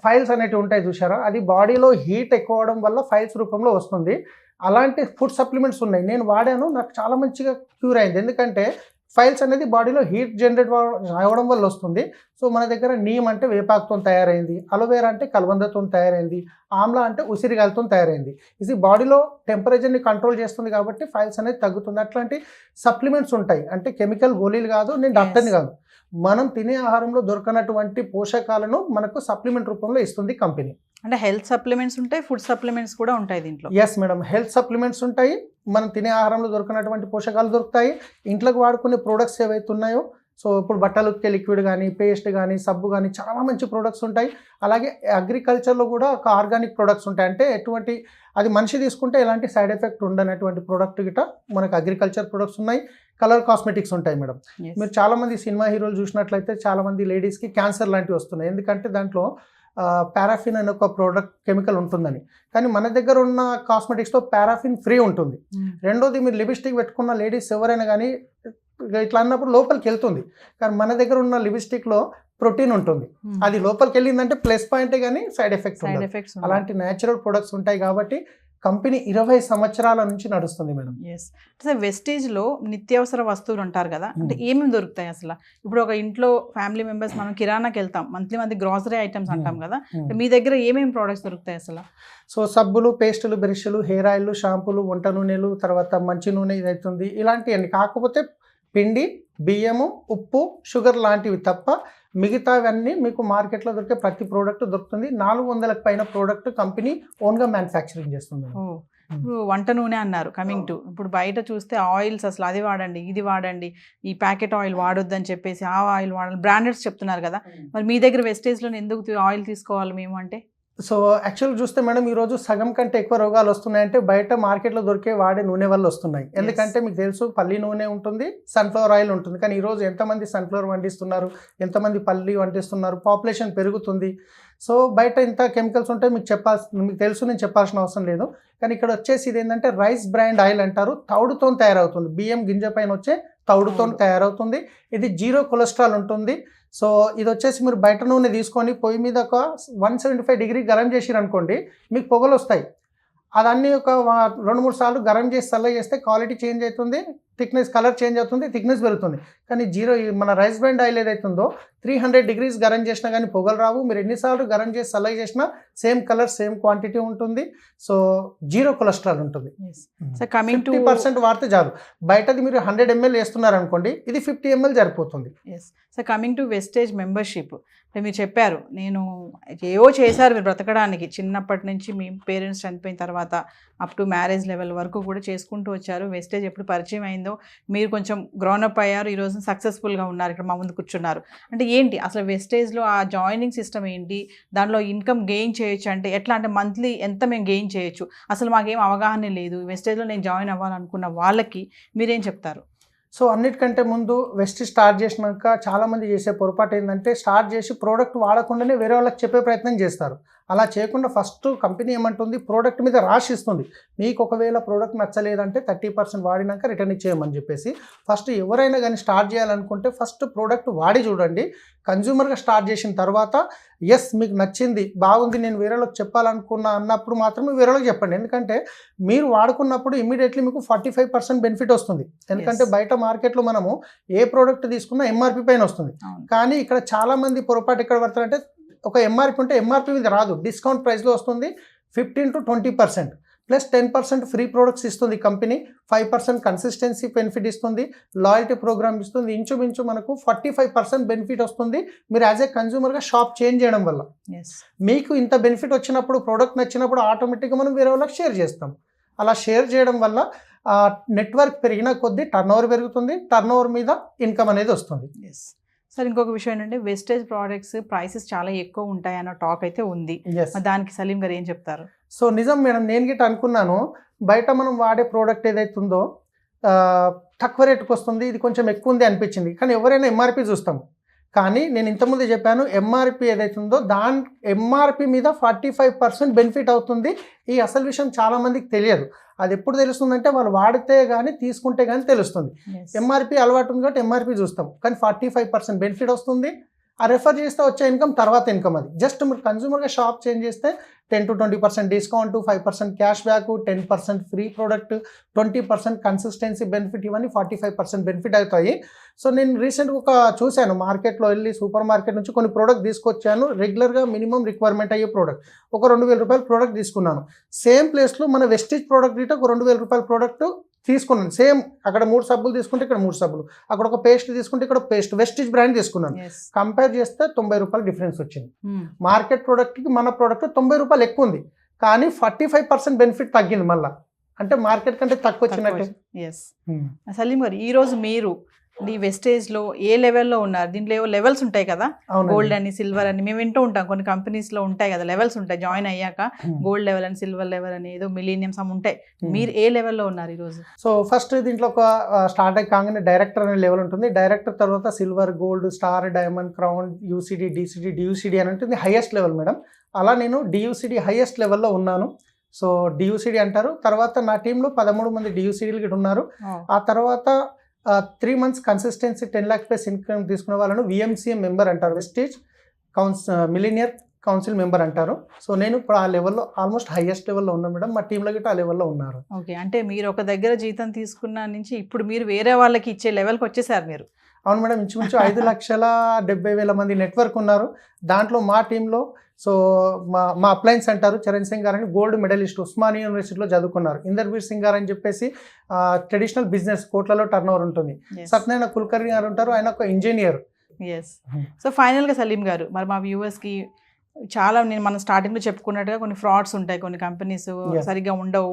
ఫైల్స్ అనేటివి ఉంటాయి చూసారా, అది బాడీలో హీట్ ఎక్కువ అవడం వల్ల ఫైల్స్ రూపంలో వస్తుంది. అలాంటి ఫుడ్ సప్లిమెంట్స్ ఉన్నాయి, నేను వాడాను, నాకు చాలా మంచిగా క్యూర్ అయింది. ఎందుకంటే ఫైల్స్ అనేది బాడీలో హీట్ జనరేట్ అవ్వడం వల్ల వస్తుంది. సో మన దగ్గర నీమ్ అంటే వేపాకుతో తయారైంది, అలోవేరా అంటే కలబందతో తయారైంది, ఆమ్లా అంటే ఉసిరిగాలతో తయారైంది. ఇది బాడీలో టెంపరేచర్ని కంట్రోల్ చేస్తుంది కాబట్టి ఫైల్స్ అనేది తగ్గుతుంది. అట్లాంటి సప్లిమెంట్స్ ఉంటాయి, అంటే కెమికల్ గోళీలు కాదు, నేను డాక్టర్ని కాదు, మనం తినే ఆహారంలో దొరకనటువంటి పోషకాలను మనకు సప్లిమెంట్ రూపంలో ఇస్తుంది కంపెనీ. అంటే హెల్త్ సప్లిమెంట్స్ ఉంటాయి, ఫుడ్ సప్లిమెంట్స్ కూడా ఉంటాయి దీంట్లో? ఎస్ మేడం, హెల్త్ సప్లిమెంట్స్ ఉంటాయి, మనం తినే ఆహారంలో దొరకనటువంటి పోషకాలు దొరుకుతాయి, ఇంట్లోకి వాడుకునే ప్రోడక్ట్స్ ఏవైతే ఉన్నాయో, సో ఇప్పుడు బట్టలు ఉతికే లిక్విడ్ కానీ, పేస్ట్ కానీ, సబ్బు కానీ చాలా మంచి ప్రోడక్ట్స్ ఉంటాయి. అలాగే అగ్రికల్చర్లో కూడా ఒక ఆర్గానిక్ ప్రోడక్ట్స్ ఉంటాయి, అంటే ఎటువంటి అది మనిషి తీసుకుంటే ఎలాంటి సైడ్ ఎఫెక్ట్ ఉండనటువంటి ప్రోడక్ట్ గిట మనకు అగ్రికల్చర్ ప్రొడక్ట్స్ ఉన్నాయి. కలర్ కాస్మెటిక్స్ ఉంటాయి మేడం. మీరు చాలామంది సినిమా హీరోలు చూసినట్లయితే చాలామంది లేడీస్కి క్యాన్సర్ లాంటివి వస్తున్నాయి, ఎందుకంటే దాంట్లో పారాఫిన్ అనే ఒక ప్రోడక్ట్ కెమికల్ ఉంటుందని. కానీ మన దగ్గర ఉన్న కాస్మెటిక్స్లో పారాఫిన్ ఫ్రీ ఉంటుంది. రెండోది మీరు లిప్స్టిక్ పెట్టుకున్న లేడీస్ ఎవరైనా కానీ ఇట్లా అన్నప్పుడు లోపలికి వెళ్తుంది. కానీ మన దగ్గర ఉన్న లిప్స్టిక్లో ప్రోటీన్ ఉంటుంది. అది లోపలికి వెళ్ళిందంటే ప్లస్ పాయింటే కానీ సైడ్ ఎఫెక్ట్స్ అలాంటి న్యాచురల్ ప్రొడక్ట్స్ ఉంటాయి కాబట్టి కంపెనీ 20 సంవత్సరాల నుంచి నడుస్తుంది మేడం. ఎస్. అంటే వెస్టేజ్లో నిత్యావసర వస్తువులు అంటారు కదా, అంటే ఏమేమి దొరుకుతాయి అసలు? ఇప్పుడు ఒక ఇంట్లో ఫ్యామిలీ మెంబర్స్ మనం కిరాణాకి వెళ్తాం, మంత్లీ గ్రాసరీ ఐటమ్స్ అంటాం కదా, మీ దగ్గర ఏమేమి ప్రోడక్ట్స్ దొరుకుతాయి అసలు? సో సబ్బులు, పేస్టులు, బ్రష్లు, హెయిర్ ఆయిల్, షాంపూలు, వంట నూనెలు, తర్వాత మంచి నూనె ఇదవుతుంది, ఇలాంటివన్నీ. కాకపోతే పిండి, బియ్యము, ఉప్పు, షుగర్ లాంటివి తప్ప మిగతావన్నీ మీకు మార్కెట్లో దొరికే ప్రతి ప్రోడక్ట్ దొరుకుతుంది. 400కి పైన ప్రోడక్ట్ కంపెనీ ఓన్గా మ్యానుఫ్యాక్చరింగ్ చేస్తుంది. ఇప్పుడు వంట నూనె అన్నారు, కమింగ్ టు ఇప్పుడు బయట చూస్తే ఆయిల్స్ అసలు అది వాడండి, ఇది వాడండి, ఈ ప్యాకెట్ ఆయిల్ వాడొద్దని చెప్పేసి ఆ ఆయిల్ వాడాలి, బ్రాండెడ్స్ చెప్తున్నారు కదా. మరి మీ దగ్గర వెస్టేజ్లో ఎందుకు ఆయిల్ తీసుకోవాలి మేము అంటే? సో యాక్చువల్గా చూస్తే మేడం ఈరోజు సగం కంటే ఎక్కువ రోగాలు వస్తున్నాయంటే బయట మార్కెట్లో దొరికే వాడే నూనె వల్ల వస్తున్నాయి. ఎందుకంటే మీకు తెలుసు పల్లి నూనె ఉంటుంది, సన్ఫ్లవర్ ఆయిల్ ఉంటుంది. కానీ ఈరోజు ఎంతమంది సన్ఫ్లవర్ వండిస్తున్నారు, ఎంతమంది పల్లి వండిస్తున్నారు, పాపులేషన్ పెరుగుతుంది. సో బయట ఇంత కెమికల్స్ ఉంటే మీకు తెలుసు, నేను చెప్పాల్సిన అవసరం లేదు. కానీ ఇక్కడ వచ్చేసి ఇది ఏంటంటే రైస్ బ్రాండ్ ఆయిల్ అంటారు, తౌడుతో తయారవుతుంది. బియ్యం గింజ పైన వచ్చే తౌడుతో తయారవుతుంది. ఇది 0 కొలెస్ట్రాల్ ఉంటుంది. సో ఇది వచ్చేసి మీరు బయట నూనె తీసుకొని పొయ్యి మీద ఒక 175 డిగ్రీ గరం చేసిరు అనుకోండి, మీకు పొగలు వస్తాయి. అదన్నీ ఒక 2-3 సార్లు గరం చేసి చల్ల చేస్తే క్వాలిటీ చేంజ్ అవుతుంది, థిక్నెస్, కలర్ చేంజ్ అవుతుంది, థిక్నెస్ పెరుగుతుంది. కానీ మన రైస్ బ్రాండ్ ఆయిల్ ఏదైతుందో 300 డిగ్రీస్ గరం చేసినా కానీ పొగలు రావు. మీరు ఎన్నిసార్లు గరం చేసి చల్ల చేసినా సేమ్ కలర్, సేమ్ క్వాంటిటీ ఉంటుంది. సో 0 కొలెస్ట్రాల్ ఉంటుంది. సో కమింగ్ టు 50% వాడితే చాలు. బయటది మీరు 100 ml వేస్తున్నారు అనుకోండి, ఇది 50 ml సరిపోతుంది. So coming to wastage membership, అంటే మీరు చెప్పారు నేను ఏవో చేశారు మీరు బ్రతకడానికి, చిన్నప్పటి నుంచి మీ పేరెంట్స్ చనిపోయిన తర్వాత అప్ టు మ్యారేజ్ లెవెల్ వరకు కూడా చేసుకుంటూ వచ్చారు. వెస్టేజ్ ఎప్పుడు పరిచయం అయిందో మీరు కొంచెం గ్రౌండప్ అయ్యారు, ఈరోజు సక్సెస్ఫుల్గా ఉన్నారు, ఇక్కడ మా ముందు కూర్చున్నారు. అంటే ఏంటి అసలు వెస్టేజ్లో ఆ జాయినింగ్ సిస్టమ్ ఏంటి, దానిలో ఇన్కమ్ గెయిన్ చేయొచ్చు అంటే ఎట్లా, అంటే మంత్లీ ఎంత మేము గెయిన్ చేయొచ్చు, అసలు మాకేం అవగాహన లేదు, వెస్టేజ్లో నేను జాయిన్ అవ్వాలనుకున్న వాళ్ళకి మీరేం చెప్తారు? సో అన్నిటికంటే ముందు వెస్టేజ్ స్టార్ట్ చేసినాక చాలామంది చేసే పొరపాటు ఏంటంటే స్టార్ట్ చేసి ప్రోడక్ట్ వాడకుండానే వేరే వాళ్ళకి చెప్పే ప్రయత్నం చేస్తారు. అలా చేయకుండా ఫస్ట్ కంపెనీ ఏమంటుంది, ప్రోడక్ట్ మీద రాసి ఇస్తుంది. మీకు ఒకవేళ ప్రోడక్ట్ నచ్చలేదంటే 30% వాడినాక రిటర్న్ ఇచ్చేయమని చెప్పేసి. ఫస్ట్ ఎవరైనా కానీ స్టార్ట్ చేయాలనుకుంటే ఫస్ట్ ప్రోడక్ట్ వాడి చూడండి. కన్జ్యూమర్గా స్టార్ట్ చేసిన తర్వాత ఎస్ మీకు నచ్చింది, బాగుంది, నేను వేరేలోకి చెప్పాలనుకున్నా అన్నప్పుడు మాత్రమే వేరేలోకి చెప్పండి. ఎందుకంటే మీరు వాడుకున్నప్పుడు ఇమీడియట్లీ మీకు 45% బెనిఫిట్ వస్తుంది. ఎందుకంటే బయట మార్కెట్లో మనము ఏ ప్రోడక్ట్ తీసుకున్నా ఎంఆర్పి పైన వస్తుంది. కానీ ఇక్కడ చాలామంది పొరపాటు ఎక్కడ పడతారంటే ఒక ఎంఆర్పి ఉంటే ఎంఆర్పి మీద రాదు, డిస్కౌంట్ ప్రైస్లో వస్తుంది. 15 to 20% ప్లస్ 10% ఫ్రీ ప్రోడక్ట్స్ ఇస్తుంది కంపెనీ, 5% కన్సిస్టెన్సీ బెనిఫిట్ ఇస్తుంది, లాయల్టీ ప్రోగ్రామ్ ఇస్తుంది. ఇంచుమించు మనకు 45% బెనిఫిట్ వస్తుంది మీరు యాజ్ ఏ కన్జ్యూమర్గా షాప్ చేంజ్ చేయడం వల్ల. మీకు ఇంత బెనిఫిట్ వచ్చినప్పుడు, ప్రోడక్ట్ నచ్చినప్పుడు ఆటోమేటిక్గా మనం వేరే వాళ్ళకి షేర్ చేస్తాం. అలా షేర్ చేయడం వల్ల నెట్వర్క్ పెరిగిన కొద్దీ టర్నోవర్ పెరుగుతుంది, టర్నోవర్ మీద ఇన్కమ్ అనేది వస్తుంది. సార్ ఇంకొక విషయం ఏంటంటే వెస్టేజ్ ప్రోడక్ట్స్ ప్రైసెస్ చాలా ఎక్కువ ఉంటాయి అన్న టాక్ అయితే ఉంది, దానికి సలీం గారు ఏం చెప్తారు? సో నిజం మేడం, నేను గిట్ట అనుకున్నాను బయట మనం వాడే ప్రోడక్ట్ ఏదైతే ఉందో తక్కువ రేటుకి వస్తుంది, ఇది కొంచెం ఎక్కువ ఉంది అనిపించింది. కానీ ఎవరైనా ఎంఆర్పి చూస్తాం. కానీ నేను ఇంతకుముందు చెప్పాను ఎంఆర్పి ఏదైతే ఉందో దాని ఎంఆర్పి మీద 45% బెనిఫిట్ అవుతుంది. ఈ అసలు విషయం చాలామందికి తెలియదు. అది ఎప్పుడు తెలుస్తుందంటే వాళ్ళు వాడితే కానీ తీసుకుంటే కానీ తెలుస్తుంది. ఎంఆర్పి అలవాటు ఉంది కాబట్టి ఎంఆర్పి చూస్తాం, కానీ 45% బెనిఫిట్ వస్తుంది. ఆ రెఫర్ చేస్తే వచ్చే ఇన్కమ్ తర్వాత ఇన్కమ్. అది జస్ట్ మీరు కన్జ్యూమర్గా షాప్ చేంజ్ చేస్తే 10 to 20% discount, 5% cash back, 10% free product, 20% consistency benefit, ఇవన్నీ 45% బెనిఫిట్ అవుతాయి. సో నేను రీసెంట్గా చూశాను, మార్కెట్లో వెళ్ళి సూపర్ మార్కెట్ నుంచి కొన్ని ప్రోడక్ట్ తీసుకొచ్చాను. రెగ్యులర్గా మినిమం రిక్వైర్మెంట్ అయ్యే ప్రోడక్ట్ ఒక 2000 రూపాయల ప్రోడక్ట్ తీసుకున్నాను. సేమ్ ప్లేస్లో మన వెస్టేజ్ ప్రోడక్ట్ గిట్ట ఒక 2000 రూపాయల ప్రోడక్ట్ తీసుకున్నాను. సేమ్ అక్కడ 3 సబ్బులు తీసుకుంటే ఇక్కడ 3 సబ్బులు, అక్కడ ఒక పేస్ట్ తీసుకుంటే ఇక్కడ పేస్ట్, వెస్టేజ్ బ్రాండ్ తీసుకున్నాను. కంపేర్ చేస్తే 90 రూపాయలు డిఫరెన్స్ వచ్చింది. మార్కెట్ ప్రోడక్ట్కి మన ప్రోడక్ట్ 90 రూపాయలు ఎక్కువ ఉంది, కానీ 45% బెనిఫిట్ తగ్గింది. మళ్ళీ అంటే మార్కెట్ కంటే తక్కువ వచ్చినట్టు. సలీం గారు, ఈరోజు మీరు ఈ వెస్టేజ్లో ఏ లెవెల్లో ఉన్నారు? దీంట్లో ఏవో లెవెల్స్ ఉంటాయి కదా, అవునండి. గోల్డ్ అని సిల్వర్ అని మేము వింటూ ఉంటాం. కొన్ని కంపెనీస్లో ఉంటాయి కదా లెవెల్స్ ఉంటాయి, జాయిన్ అయ్యాక గోల్డ్ లెవెల్ అని సిల్వర్ లెవెల్ అని ఏదో మిలీనియం సమ్ ఉంటాయి. మీరు ఏ లెవెల్లో ఉన్నారు ఈరోజు? సో ఫస్ట్ దీంట్లో ఒక స్టార్ట్ అయ్యి కాగానే డైరెక్టర్ అనే లెవెల్ ఉంటుంది. డైరెక్టర్ తర్వాత silver, gold, star, diamond, crown, UCD, DCD, DUCD అని ఉంటుంది హైయెస్ట్ లెవెల్ మేడం. అలా నేను డియూసీడీ హైయెస్ట్ లెవెల్లో ఉన్నాను. సో డియూసీడీ అంటారు. తర్వాత నా టీంలో 13 మంది డియూసీడీలు కూడా ఉన్నారు. ఆ తర్వాత 3 months consistency 10 lakhs plus income తీసుకునే వాళ్ళను విఎంసీఎం మెంబర్ అంటారు, వెస్టేజ్ మిలీనియర్ కౌన్సిల్ మెంబర్ అంటారు. సో నేను ఇప్పుడు ఆ లెవెల్లో ఆల్మోస్ట్ హైయెస్ట్ లెవెల్లో ఉన్నాను మేడం. మా టీంలో గిట్ట ఆ లెవెల్లో ఉన్నారు. ఓకే, అంటే మీరు ఒక దగ్గర జీతం తీసుకున్న నుంచి ఇప్పుడు మీరు వేరే వాళ్ళకి ఇచ్చే లెవెల్కి వచ్చేసారు మీరు. అవును మేడం, ఇంచుమించు 5,70,000 మంది నెట్వర్క్ ఉన్నారు. దాంట్లో మా టీంలో సో మా అప్లయన్స్ అంటారు చరణ్ సింగ్ గారు అని గోల్డ్ మెడలిస్ట్ ఉస్మానియా యూనివర్సిటీలో చదువుకున్నారు. ఇందర్బీర్ సింగ్ గారు అని చెప్పేసి ట్రెడిషనల్ బిజినెస్ కోట్లలో టర్న్ ఓవర్ ఉంటుంది. సత్యనారాయణ కుల్కర్ణి గారు ఉంటారు, ఆయన ఒక ఇంజనీర్. ఎస్. సో ఫైనల్గా సలీం గారు, మరి మా వ్యూవర్స్కి చాలా మనం స్టార్టింగ్లో చెప్పుకున్నట్టుగా కొన్ని ఫ్రాడ్స్ ఉంటాయి, కొన్ని కంపెనీస్ సరిగ్గా ఉండవు,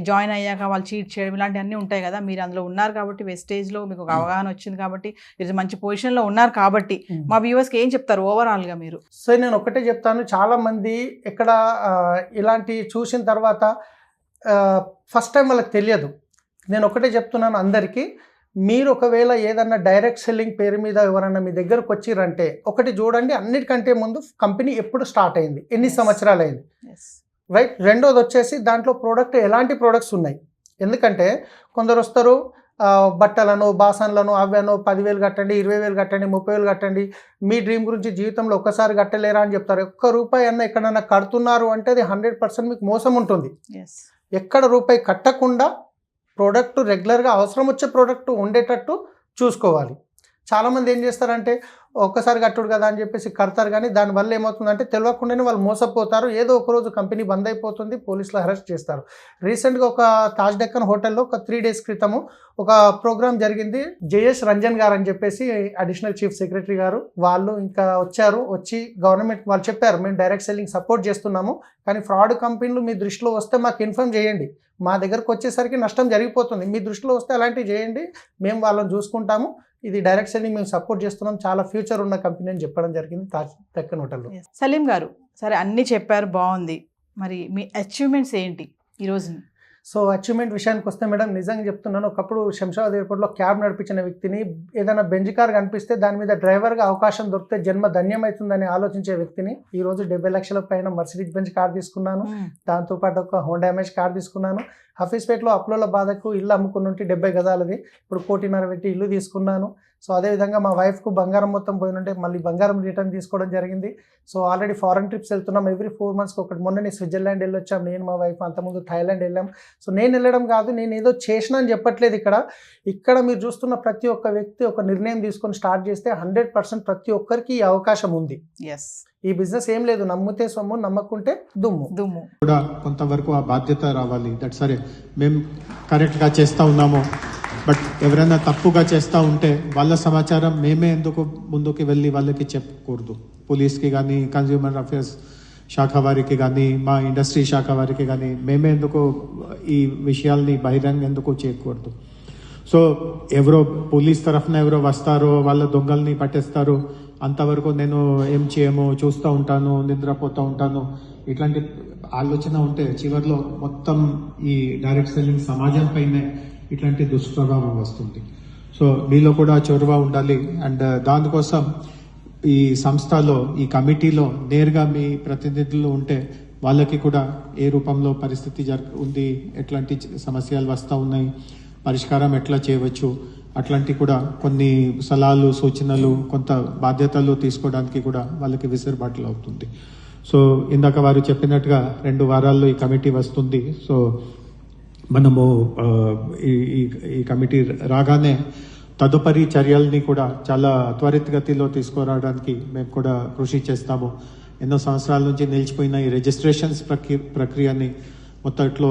జాయిన్ అయ్యాక వాళ్ళు చీట్ చేయడం ఇలాంటివన్నీ ఉంటాయి కదా. మీరు అందులో ఉన్నారు కాబట్టి, వెస్టేజ్లో మీకు ఒక అవగాహన వచ్చింది కాబట్టి, మీరు మంచి పొజిషన్లో ఉన్నారు కాబట్టి మా వ్యూవర్స్కి ఏం చెప్తారు ఓవరాల్గా మీరు? సో నేను ఒకటే చెప్తాను, చాలామంది ఇక్కడ ఇలాంటి చూసిన తర్వాత ఫస్ట్ టైం వాళ్ళకి తెలియదు. నేను ఒకటే చెప్తున్నాను అందరికీ, మీరు ఒకవేళ ఏదన్నా డైరెక్ట్ సెల్లింగ్ పేరు మీద ఎవరన్నా మీ దగ్గరకు వచ్చిరంటే ఒకటి చూడండి, అన్నిటికంటే ముందు కంపెనీ ఎప్పుడు స్టార్ట్ అయింది, ఎన్ని సంవత్సరాలు అయింది, రైట్. రెండోది వచ్చేసి దాంట్లో ప్రోడక్ట్ ఎలాంటి ప్రోడక్ట్స్ ఉన్నాయి. ఎందుకంటే కొందరు వస్తారు బట్టలను, బాసన్లను, అవ్వను 10,000 కట్టండి, 20,000 కట్టండి, 30,000 కట్టండి, మీ డ్రీమ్ గురించి జీవితంలో ఒక్కసారి కట్టలేరా అని చెప్తారు. ఒక్క రూపాయి అన్న ఎక్కడన్నా కడుతున్నారు అంటే అది 100% మీకు మోసం ఉంటుంది. ఎక్కడ రూపాయి కట్టకుండా ప్రోడక్ట్ రెగ్యులర్గా అవసరం వచ్చే ప్రోడక్ట్ ఉండేటట్టు చూసుకోవాలి. చాలామంది ఏం చేస్తారంటే ఒక్కసారి కట్టుడు కదా అని చెప్పేసి కడతారు, కానీ దానివల్ల ఏమవుతుందంటే తెలియకుండానే వాళ్ళు మోసపోతారు. ఏదో ఒకరోజు కంపెనీ బంద్ అయిపోతుంది, పోలీసులు అరెస్ట్ చేస్తారు. రీసెంట్గా ఒక తాజ్ డెక్కన్ హోటల్లో ఒక 3 days క్రితము ఒక ప్రోగ్రామ్ జరిగింది. జయేష్ రంజన్ గారు అని చెప్పేసి అడిషనల్ చీఫ్ సెక్రటరీ గారు వాళ్ళు ఇంకా వచ్చి గవర్నమెంట్ వాళ్ళు చెప్పారు, మేము డైరెక్ట్ సెల్లింగ్ సపోర్ట్ చేస్తున్నాము, కానీ ఫ్రాడ్ కంపెనీలు మీ దృష్టిలో వస్తే మాకు ఇన్ఫార్మ్ చేయండి, మా దగ్గరకు వచ్చేసరికి నష్టం జరిగిపోతుంది, మీ దృష్టిలో వస్తే అలాంటివి చేయండి, మేము వాళ్ళని చూసుకుంటాము, ఇది డైరెక్ట్ సెల్లింగ్ మేము సపోర్ట్ చేస్తున్నాం, చాలా ఫ్యూచర్ ఉన్న కంపెనీ అని చెప్పడం జరిగింది తాజ్ డెక్కన్ హోటల్లో. సలీం గారు, సరే అన్నీ చెప్పారు, బాగుంది, మరి మీ అచీవ్మెంట్స్ ఏంటి ఈరోజు? సో అచీవ్మెంట్ విషయానికి వస్తే మేడం, నిజంగా చెప్తున్నాను, ఒకప్పుడు శంషాబాద్ ఎయిర్పోర్ట్లో క్యాబ్ నడిపించిన వ్యక్తిని, ఏదైనా బెంజ్ కార్ కనిపిస్తే దాని మీద డ్రైవర్గా అవకాశం దొరికితే జన్మ ధన్యమవుతుందని ఆలోచించే వ్యక్తిని ఈరోజు 70 లక్షల పైన మర్సిడీస్ బెంజ్ కార్ తీసుకున్నాను. దాంతోపాటు ఒక హోండా అమేజ్ కార్ తీసుకున్నాను. హఫీస్పేట్లో అప్లోల బాధకు ఇల్లు అమ్ముకుని ఉంటే 70 గజాలది, ఇప్పుడు 1.5 పెట్టి ఇల్లు తీసుకున్నాను. సో అదేవిధంగా మా వైఫ్కు బంగారం మొత్తం పోయినుంటే మళ్ళీ బంగారం రిటర్న్ తీసుకోవడం జరిగింది. సో ఆల్రెడీ ఫారెన్ ట్రిప్స్ వెళ్తున్నాం, ఎవ్రీ 4 monthsకి ఒకటి. మొన్ననే స్విట్జర్లాండ్ వెళ్ళొచ్చాం నేను మా వైఫ్, అంతకుముందు థాయిలాండ్ వెళ్ళాం. సో నేను వెళ్ళడం కాదు, నేను ఏదో చేసినా అని చెప్పట్లేదు. ఇక్కడ మీరు చూస్తున్న ప్రతి ఒక్క వ్యక్తి ఒక నిర్ణయం తీసుకొని స్టార్ట్ చేస్తే 100% ప్రతి ఒక్కరికి ఈ అవకాశం ఉంది. ఈ బిజినెస్ ఏం లేదు, నమ్మితే సొమ్ము, నమ్మకుంటే దుమ్ము కూడా కొంతవరకు ఆ బాధ్యత రావాలి. దట్ సరే మేము కరెక్ట్గా చేస్తూ ఉన్నాము, బట్ ఎవరైనా తప్పుగా చేస్తూ ఉంటే వాళ్ళ సమాచారం మేమే ఎందుకు ముందుకు వెళ్ళి వాళ్ళకి చెప్పకూడదు. పోలీస్కి కానీ, కన్జ్యూమర్ అఫేర్స్ శాఖ వారికి కానీ, మా ఇండస్ట్రీ శాఖ వారికి కానీ మేమే ఎందుకు ఈ విషయాల్ని బహిరంగ ఎందుకు చేయకూడదు. సో ఎవరో పోలీస్ తరఫున ఎవరో వస్తారో, వాళ్ళ దొంగల్ని పట్టేస్తారు, అంతవరకు నేను ఏం చేయము, చూస్తూ ఉంటాను, నిద్రపోతూ ఉంటాను, ఇట్లాంటి ఆలోచన ఉంటే చివరిలో మొత్తం ఈ డైరెక్ట్ సెల్లింగ్ సమాజం పైనే ఇట్లాంటి దుష్ప్రభావం వస్తుంది. సో మీలో కూడా చొరవ ఉండాలి. అండ్ దానికోసం ఈ సంస్థలో, ఈ కమిటీలో నేరుగా మీ ప్రతినిధులు ఉంటే వాళ్ళకి కూడా ఏ రూపంలో పరిస్థితి ఉంది, ఎట్లాంటి సమస్యలు వస్తూ ఉన్నాయి, పరిష్కారం ఎట్లా చేయవచ్చు, అట్లాంటి కూడా కొన్ని సలహాలు, సూచనలు, కొంత బాధ్యతలు తీసుకోవడానికి కూడా వాళ్ళకి విసులుబాట్లు అవుతుంది. సో ఇందాక వారు చెప్పినట్టుగా 2 వారాల్లో ఈ కమిటీ వస్తుంది. సో మనము ఈ కమిటీ రాగానే తదుపరి చర్యల్ని కూడా చాలా త్వరితగతిలో తీసుకురావడానికి మేము కూడా కృషి చేస్తాము. ఎన్నో సంవత్సరాల నుంచి నిలిచిపోయిన ఈ రిజిస్ట్రేషన్స్ ప్రక్రియని మొత్తట్లో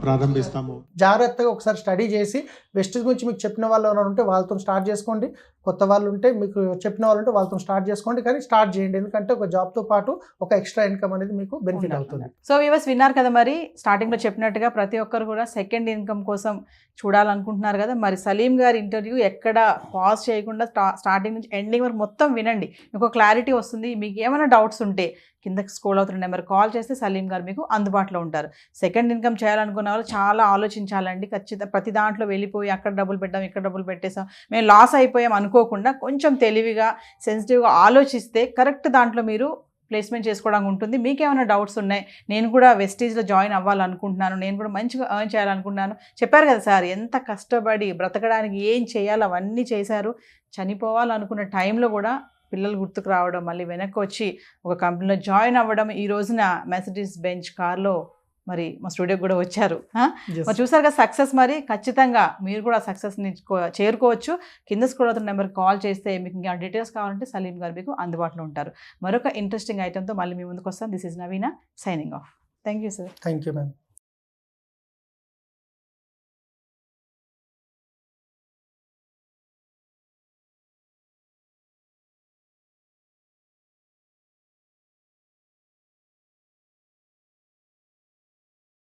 ప్రారంభిస్తాము. జాగ్రత్తగా ఒకసారి స్టడీ చేసి వెస్టేజ్ గురించి మీకు చెప్పిన వాళ్ళు ఎవరైనా ఉంటే వాళ్ళతో స్టార్ట్ చేసుకోండి. కొత్త వాళ్ళు ఉంటే మీకు చెప్పిన వాళ్ళు ఉంటే వాళ్ళతో స్టార్ట్ చేసుకోండి, కానీ స్టార్ట్ చేయండి, ఎందుకంటే ఒక జాబ్తో పాటు ఒక ఎక్స్ట్రా ఇన్కమ్ అనేది మీకు బెనిఫిట్ అవుతుంది. సో వ్యూవర్స్ విన్నారు కదా, మరి స్టార్టింగ్లో చెప్పినట్టుగా ప్రతి ఒక్కరు కూడా సెకండ్ ఇన్కమ్ కోసం చూడాలనుకుంటున్నారు కదా. మరి సలీం గారి ఇంటర్వ్యూ ఎక్కడ పాజ్ చేయకుండా స్టార్టింగ్ నుంచి ఎండింగ్ వరకు మొత్తం వినండి, మీకు క్లారిటీ వస్తుంది. మీకు ఏమైనా డౌట్స్ ఉంటే కిందకి స్క్రోల్ అవుతున్న నెంబర్ కాల్ చేస్తే సలీం గారు మీకు అందుబాటులో ఉంటారు. సెకండ్ ఇన్కమ్ చేయాలనుకున్న వాళ్ళు చాలా ఆలోచించాలండి. ఖచ్చితంగా ప్రతి దాంట్లో వెళ్ళిపోయి అక్కడ డబ్బులు పెట్టాం, ఇక్కడ డబ్బులు పెట్టేసాం, మేము లాస్ అయిపోయాం అనుకోకుండా కొంచెం తెలివిగా సెన్సిటివ్గా ఆలోచిస్తే కరెక్ట్ దాంట్లో మీరు ప్లేస్మెంట్ చేసుకోవడానికి ఉంటుంది. మీకేమైనా డౌట్స్ ఉన్నాయి, నేను కూడా వెస్టీజ్లో జాయిన్ అవ్వాలనుకుంటున్నాను, నేను కూడా మంచిగా ఎర్న్ చేయాలనుకుంటున్నాను, చెప్పారు కదా సార్ ఎంత కష్టపడి బ్రతకడానికి ఏం చేయాలో అవన్నీ చేశారు. చనిపోవాలనుకున్న టైంలో కూడా పిల్లలు గుర్తుకు రావడం, మళ్ళీ వెనక్కి వచ్చి ఒక కంపెనీలో జాయిన్ అవ్వడం, ఈ రోజున మెర్సిడీస్ బెంచ్ కార్లో మరి మా స్టూడియోకి కూడా వచ్చారు. మరి చూసారు కదా సక్సెస్. మరి ఖచ్చితంగా మీరు కూడా సక్సెస్ని చేరుకోవచ్చు. కింద స్క్రోల్ అవుతున్న నెంబర్కి కాల్ చేస్తే మీకు ఇంకా డీటెయిల్స్ కావాలంటే సలీం గారు మీకు అందుబాటులో ఉంటారు. మరొక ఇంట్రెస్టింగ్ ఐటెంతో మళ్ళీ మీ ముందుకు వస్తాం. This is Naveena signing off. Thank you sir. Thank you ma'am.